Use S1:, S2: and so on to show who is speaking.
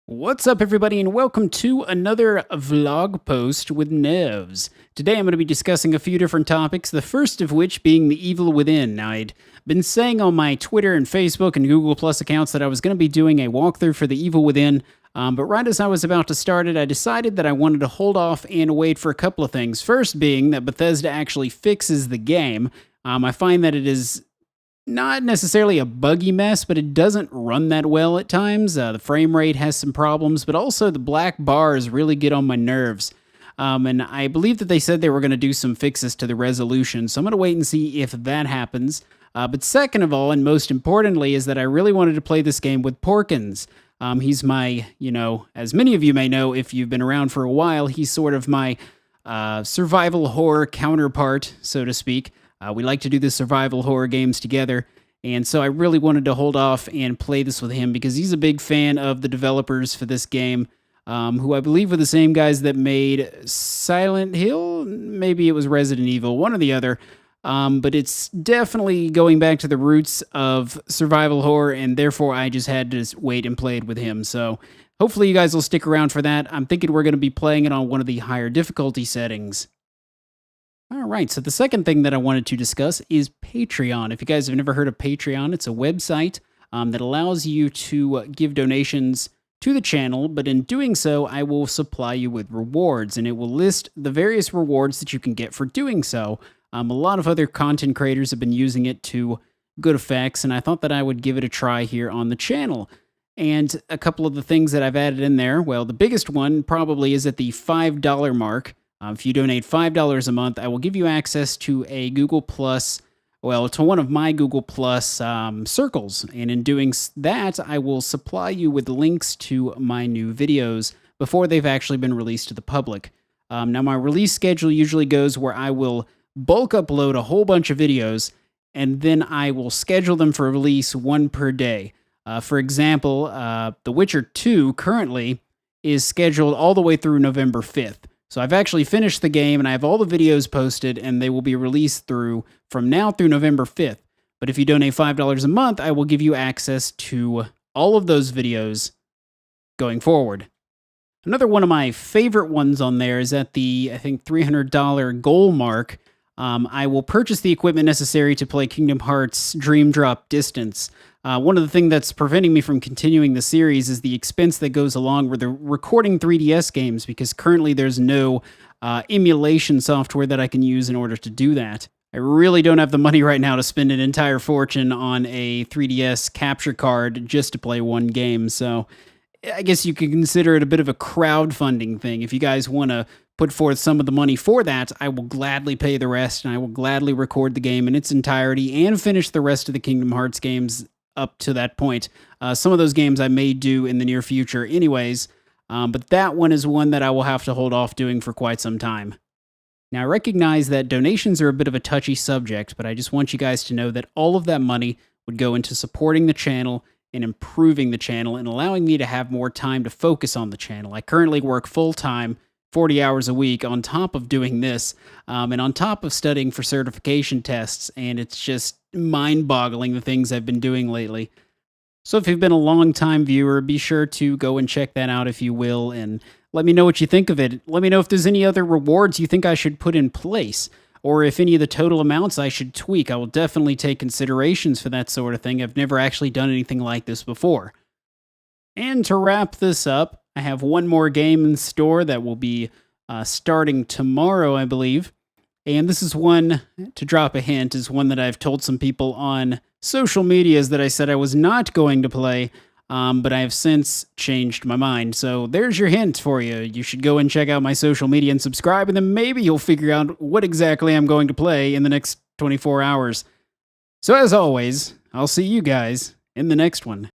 S1: What's up, everybody, and welcome to another vlog post with Nevs. Today I'm going to be discussing a few different topics, the first of which being the evil within. Now, I'd been saying on my Twitter and Facebook and Google Plus accounts that I was going to be doing a walkthrough for the evil within, but right as I was about to start it, I decided that I wanted to hold off and wait for a couple of things. First being that Bethesda actually fixes the game. I find that it is not necessarily a buggy mess, but it doesn't run that well at times. The frame rate has some problems, but also the black bars really get on my nerves. And I believe that they said they were going to do some fixes to the resolution, so I'm going to wait and see if that happens. But second of all, and most importantly, is that I really wanted to play this game with Porkins. He's my, as many of you may know, if you've been around for a while, he's sort of my survival horror counterpart, so to speak. We like to do the survival horror games together, and so I really wanted to hold off and play this with him because he's a big fan of the developers for this game, who I believe were the same guys that made Silent Hill. Maybe it was Resident Evil, one or the other. But it's definitely going back to the roots of survival horror, and therefore I just had to wait and play it with him. So hopefully you guys will stick around for that. I'm thinking we're going to be playing it on one of the higher difficulty settings. All right, so the second thing that I wanted to discuss is Patreon. If you guys have never heard of Patreon, it's a website that allows you to give donations to the channel, but in doing so, I will supply you with rewards, and it will list the various rewards that you can get for doing so. A lot of other content creators have been using it to good effects, and I thought that I would give it a try here on the channel. And a couple of the things that I've added in there, well, the biggest one probably is at the $5 mark. If you donate $5 a month, I will give you access to a Google Plus, well, to one of my Google Plus circles. And in doing that, I will supply you with links to my new videos before they've actually been released to the public. Now, my release schedule usually goes where I will bulk upload a whole bunch of videos, and then I will schedule them for release one per day. For example, The Witcher 2 currently is scheduled all the way through November 5th. So I've actually finished the game, and I have all the videos posted, and they will be released from now through November 5th. But if you donate $5 a month, I will give you access to all of those videos going forward. Another one of my favorite ones on there is at the, I think, $300 goal mark. I will purchase the equipment necessary to play Kingdom Hearts Dream Drop Distance. One of the things that's preventing me from continuing the series is the expense that goes along with the recording 3DS games, because currently there's no emulation software that I can use in order to do that. I really don't have the money right now to spend an entire fortune on a 3DS capture card just to play one game, so I guess you could consider it a bit of a crowdfunding thing. If you guys want to put forth some of the money for that, I will gladly pay the rest, and I will gladly record the game in its entirety and finish the rest of the Kingdom Hearts games up to that point. Some of those games I may do in the near future anyways, but that one is one that I will have to hold off doing for quite some time. Now, I recognize that donations are a bit of a touchy subject, but I just want you guys to know that all of that money would go into supporting the channel and improving the channel and allowing me to have more time to focus on the channel. I currently work full-time, 40 hours a week, on top of doing this, and on top of studying for certification tests, and it's just mind-boggling the things I've been doing lately. So if you've been a long-time viewer, be sure to go and check that out if you will, and let me know what you think of it. Let me know if there's any other rewards you think I should put in place, or if any of the total amounts I should tweak. I will definitely take considerations for that sort of thing. I've never actually done anything like this before. And to wrap this up, I have one more game in store that will be starting tomorrow, I believe. And this is one, to drop a hint, is one that I've told some people on social medias that I said I was not going to play, but I have since changed my mind. So there's your hint for you. You should go and check out my social media and subscribe, and then maybe you'll figure out what exactly I'm going to play in the next 24 hours. So as always, I'll see you guys in the next one.